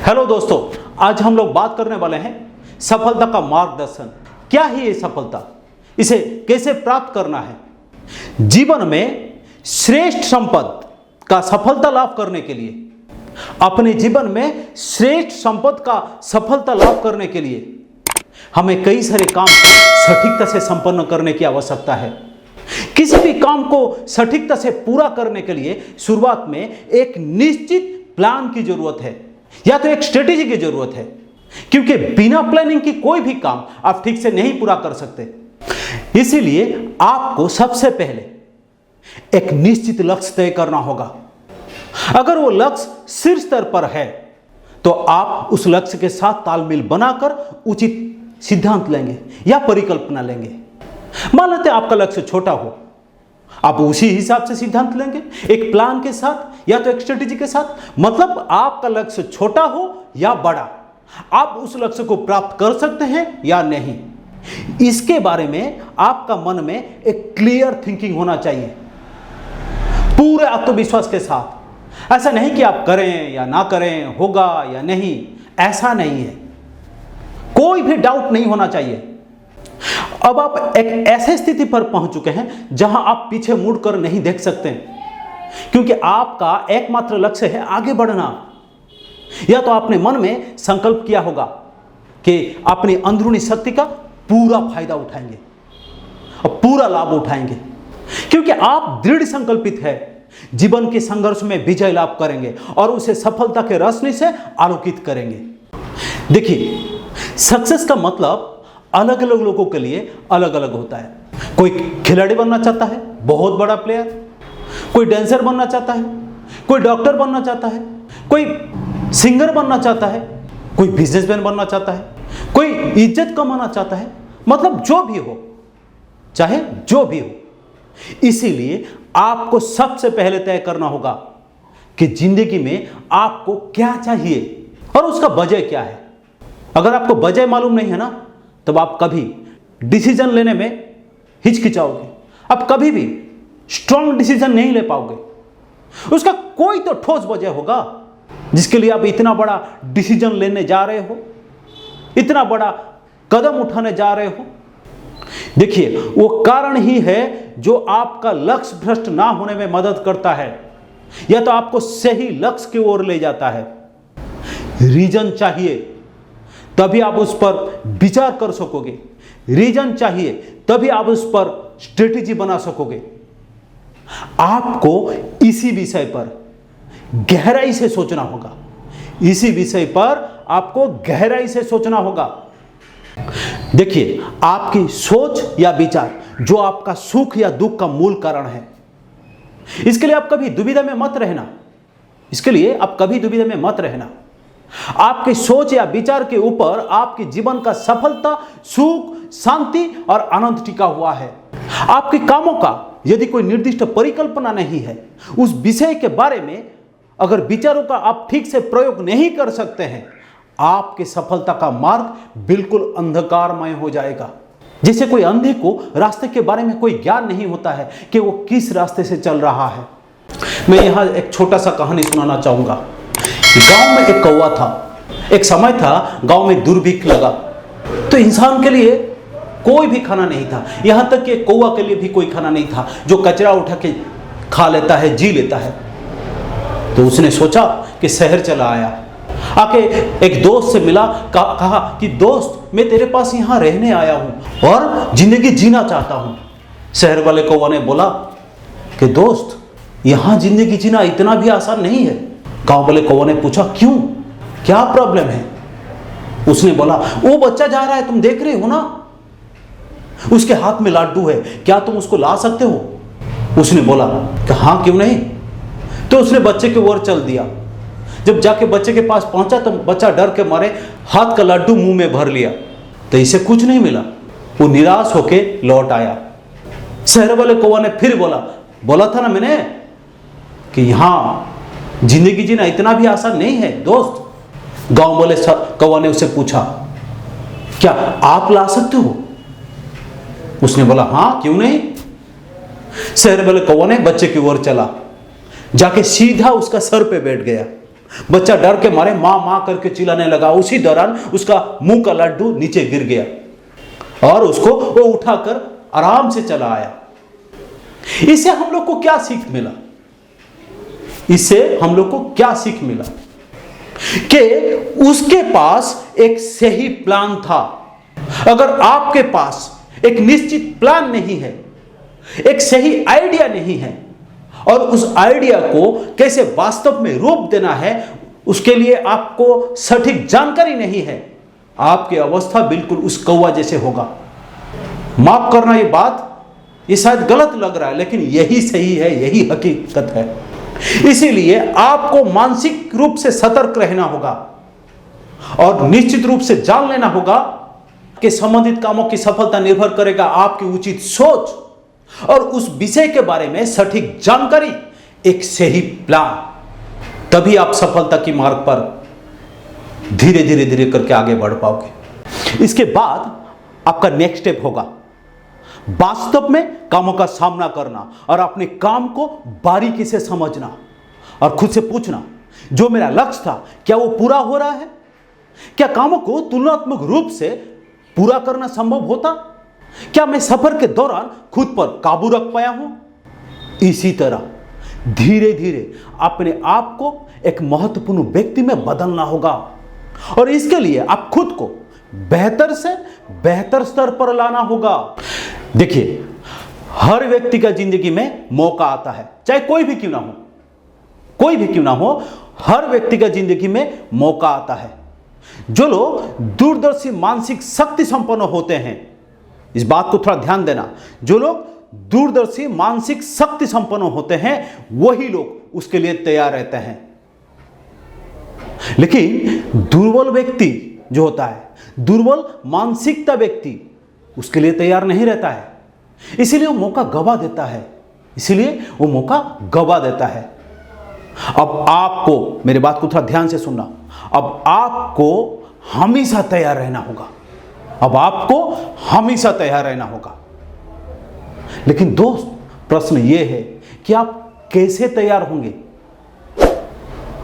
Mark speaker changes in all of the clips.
Speaker 1: Hello दोस्तों, आज हम लोग बात करने वाले हैं सफलता का मार्गदर्शन। क्या है ये सफलता, इसे कैसे प्राप्त करना है। जीवन में श्रेष्ठ संपत्ति का सफलता लाभ करने के लिए, अपने जीवन में श्रेष्ठ संपत्ति का सफलता लाभ करने के लिए हमें कई सारे काम को सटीकता से संपन्न करने की आवश्यकता है। किसी भी काम को सटीकता से पूरा करने के लिए शुरुआत में एक निश्चित प्लान की जरूरत है या तो एक स्ट्रेटेजी की जरूरत है, क्योंकि बिना प्लानिंग की कोई भी काम आप ठीक से नहीं पूरा कर सकते। इसीलिए आपको सबसे पहले एक निश्चित लक्ष्य तय करना होगा। अगर वो लक्ष्य शीर्ष स्तर पर है तो आप उस लक्ष्य के साथ तालमेल बनाकर उचित सिद्धांत लेंगे या परिकल्पना लेंगे। मान लेते हैं आपका लक्ष्य छोटा हो, आप उसी हिसाब से सिद्धांत लेंगे, एक प्लान के साथ या तो एक स्ट्रेटेजी के साथ। मतलब आपका लक्ष्य छोटा हो या बड़ा, आप उस लक्ष्य को प्राप्त कर सकते हैं या नहीं, इसके बारे में आपका मन में एक क्लियर थिंकिंग होना चाहिए, पूरे आत्मविश्वास के साथ। ऐसा नहीं कि आप करें या ना करें, होगा या नहीं, ऐसा नहीं है। कोई भी डाउट नहीं होना चाहिए। अब आप एक ऐसे स्थिति पर पहुंच चुके हैं जहां आप पीछे मुड़कर नहीं देख सकते, क्योंकि आपका एकमात्र लक्ष्य है आगे बढ़ना। या तो आपने मन में संकल्प किया होगा कि अपनी अंदरूनी शक्ति का पूरा फायदा उठाएंगे और पूरा लाभ उठाएंगे, क्योंकि आप दृढ़ संकल्पित है जीवन के संघर्ष में विजय लाभ करेंगे और उसे सफलता के रोशनी से आलोकित करेंगे। देखिए, सक्सेस का मतलब अलग अलग लोगों के लिए अलग अलग होता है। कोई खिलाड़ी बनना चाहता है, बहुत बड़ा प्लेयर, कोई डांसर बनना चाहता है, कोई डॉक्टर बनना चाहता है, कोई सिंगर बनना चाहता है, कोई बिजनेसमैन बनना चाहता है, कोई इज्जत कमाना चाहता है। मतलब जो भी हो, चाहे जो भी हो। इसीलिए आपको सबसे पहले तय करना होगा कि जिंदगी में आपको क्या चाहिए और उसका वजह क्या है। अगर आपको वजह मालूम नहीं है ना, तब आप कभी डिसीजन लेने में हिचकिचाओगे, आप कभी भी स्ट्रांग डिसीजन नहीं ले पाओगे। उसका कोई तो ठोस वजह होगा जिसके लिए आप इतना बड़ा डिसीजन लेने जा रहे हो, इतना बड़ा कदम उठाने जा रहे हो। देखिए, वो कारण ही है जो आपका लक्ष्य भ्रष्ट ना होने में मदद करता है या तो आपको सही लक्ष्य की ओर ले जाता है। रीजन चाहिए तभी आप उस पर विचार कर सकोगे, रीजन चाहिए तभी आप उस पर स्ट्रेटेजी बना सकोगे। आपको इसी विषय पर गहराई से सोचना होगा, इसी विषय पर आपको गहराई से सोचना होगा। देखिए, आपकी सोच या विचार जो आपका सुख या दुख का मूल कारण है, इसके लिए आप कभी दुविधा में मत रहना, इसके लिए आप कभी दुविधा में मत रहना। आपकी सोच या विचार के ऊपर आपके जीवन का सफलता, सुख, शांति और आनंद टिका हुआ है। आपके कामों का यदि कोई निर्दिष्ट परिकल्पना नहीं है, उस विषय के बारे में अगर विचारों का आप ठीक से प्रयोग नहीं कर सकते हैं, आपके सफलता का मार्ग बिल्कुल अंधकारमय हो जाएगा। जैसे कोई अंधे को रास्ते के बारे में कोई ज्ञान नहीं होता है कि वो किस रास्ते से चल रहा है। मैं यहां एक छोटा सा कहानी सुनाना चाहूंगा। गांव में एक कौवा था। एक समय था गांव में दुर्भिक्ष लगा, तो इंसान के लिए कोई भी खाना नहीं था, यहां तक कि कौवा के लिए भी कोई खाना नहीं था जो कचरा उठा के खा लेता है, जी लेता है। तो उसने सोचा कि शहर चला आया, आके एक दोस्त से मिला, कहा कि दोस्त, मैं तेरे पास यहां रहने आया हूं और जिंदगी जीना चाहता हूं। शहर वाले कौवा ने बोला कि दोस्त, यहां जिंदगी जीना इतना भी आसान नहीं है। गांव वाले कौवा ने पूछा, क्यों, क्या प्रॉब्लम है? उसने बोला, वो बच्चा जा रहा है, तुम देख रहे हो ना, उसके हाथ में लड्डू है, क्या तुम उसको ला सकते हो? उसने बोला कि हाँ, क्यों नहीं। तो उसने बच्चे की ओर चल दिया। जब जाके बच्चे के पास पहुंचा तो बच्चा डर के मारे हाथ का लड्डू मुंह में भर लिया, तो इसे कुछ नहीं मिला। वो निराश होके लौट आया। शहर वाले कौवा ने फिर बोला था ना मैंने कि यहां जिंदगी जीना इतना भी आसान नहीं है दोस्त। गांव वाले कौवा ने उसे पूछा, क्या आप ला सकते हो? उसने बोला, हाँ, क्यों नहीं। शहर वाले कौवा ने बच्चे की ओर चला, जाके सीधा उसका सर पे बैठ गया बच्चा डर के मारे मां मां करके चिल्लाने लगा। उसी दौरान उसका मुंह का लड्डू नीचे गिर गया और उसको वो उठाकर आराम से चला आया। इससे हम लोग को क्या सीख मिला? इससे हम लोग को क्या सीख मिला कि उसके पास एक सही प्लान था। अगर आपके पास एक निश्चित प्लान नहीं है, एक सही आइडिया नहीं है और उस आइडिया को कैसे वास्तव में रूप देना है उसके लिए आपको सटीक जानकारी नहीं है, आपकी अवस्था बिल्कुल उस कौवा जैसे होगा। माफ करना ये बात, ये शायद गलत लग रहा है, लेकिन यही सही है, यही हकीकत है। इसीलिए आपको मानसिक रूप से सतर्क रहना होगा और निश्चित रूप से जान लेना होगा कि संबंधित कामों की सफलता निर्भर करेगा आपकी उचित सोच और उस विषय के बारे में सटीक जानकारी, एक सही प्लान। तभी आप सफलता की मार्ग पर धीरे धीरे धीरे करके आगे बढ़ पाओगे। इसके बाद आपका नेक्स्ट स्टेप होगा वास्तव में कामों का सामना करना और अपने काम को बारीकी से समझना और खुद से पूछना, जो मेरा लक्ष्य था क्या वो पूरा हो रहा है? क्या कामों को तुलनात्मक रूप से पूरा करना संभव होता? क्या मैं सफर के दौरान खुद पर काबू रख पाया हूं? इसी तरह धीरे धीरे अपने आप को एक महत्वपूर्ण व्यक्ति में बदलना होगा और इसके लिए आप खुद को बेहतर से बेहतर स्तर पर लाना होगा। देखिए, हर व्यक्ति का जिंदगी में मौका आता है, चाहे कोई भी क्यों ना हो, कोई भी क्यों ना हो, हर व्यक्ति का जिंदगी में मौका आता है। जो लोग दूरदर्शी मानसिक शक्ति संपन्न होते हैं, इस बात को थोड़ा ध्यान देना, जो लोग दूरदर्शी मानसिक शक्ति संपन्न होते हैं वही लोग उसके लिए तैयार रहते हैं। लेकिन दुर्बल व्यक्ति जो होता है, दुर्बल मानसिकता व्यक्ति उसके लिए तैयार नहीं रहता है, इसीलिए वो मौका गवा देता है, इसीलिए वो मौका गवा देता है। अब आपको मेरी बात को थोड़ा ध्यान से सुनना, अब आपको हमेशा तैयार रहना होगा, अब आपको हमेशा तैयार रहना होगा। लेकिन दोस्त, प्रश्न यह है कि आप कैसे तैयार होंगे?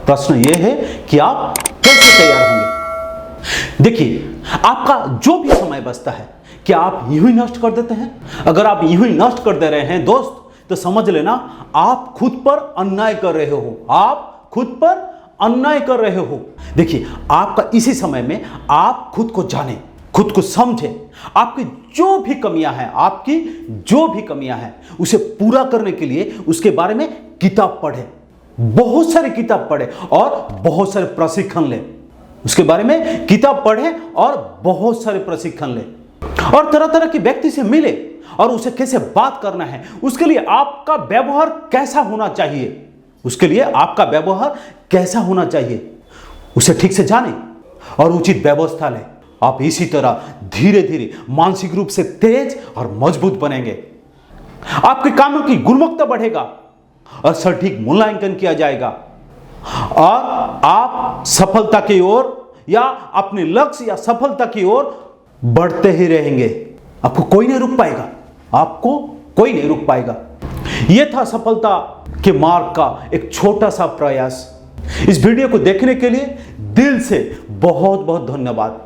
Speaker 1: प्रश्न यह है कि आप कैसे तैयार होंगे? देखिए, आपका जो भी समय बचता है क्या आप यूं ही नष्ट कर देते हैं? अगर आप यूं ही नष्ट कर दे रहे हैं दोस्त, तो समझ लेना आप खुद पर अन्याय कर रहे हो, आप खुद पर अन्याय कर रहे हो। देखिए, आपका इसी समय में आप खुद को जाने, खुद को समझे, आपकी जो भी कमियां हैं, आपकी जो भी कमियां हैं उसे पूरा करने के लिए उसके बारे में किताब पढ़े, बहुत सारी किताब पढ़े और बहुत सारे प्रशिक्षण ले। उसके बारे में किताब पढ़े और बहुत सारे प्रशिक्षण ले और तरह तरह के व्यक्ति से मिले और उसे कैसे बात करना है, उसके लिए आपका व्यवहार कैसा होना चाहिए, उसके लिए आपका व्यवहार कैसा होना चाहिए, उसे ठीक से जाने और उचित व्यवस्था लें। आप इसी तरह धीरे धीरे मानसिक रूप से तेज और मजबूत बनेंगे। आपके कामों की गुणवत्ता बढ़ेगा और सटीक मूल्यांकन किया जाएगा और आप सफलता की ओर या अपने लक्ष्य या सफलता की ओर बढ़ते ही रहेंगे। आपको कोई नहीं रोक पाएगा, आपको कोई नहीं रोक पाएगा। यह था सफलता के मार्ग का एक छोटा सा प्रयास। इस वीडियो को देखने के लिए दिल से बहुत बहुत धन्यवाद।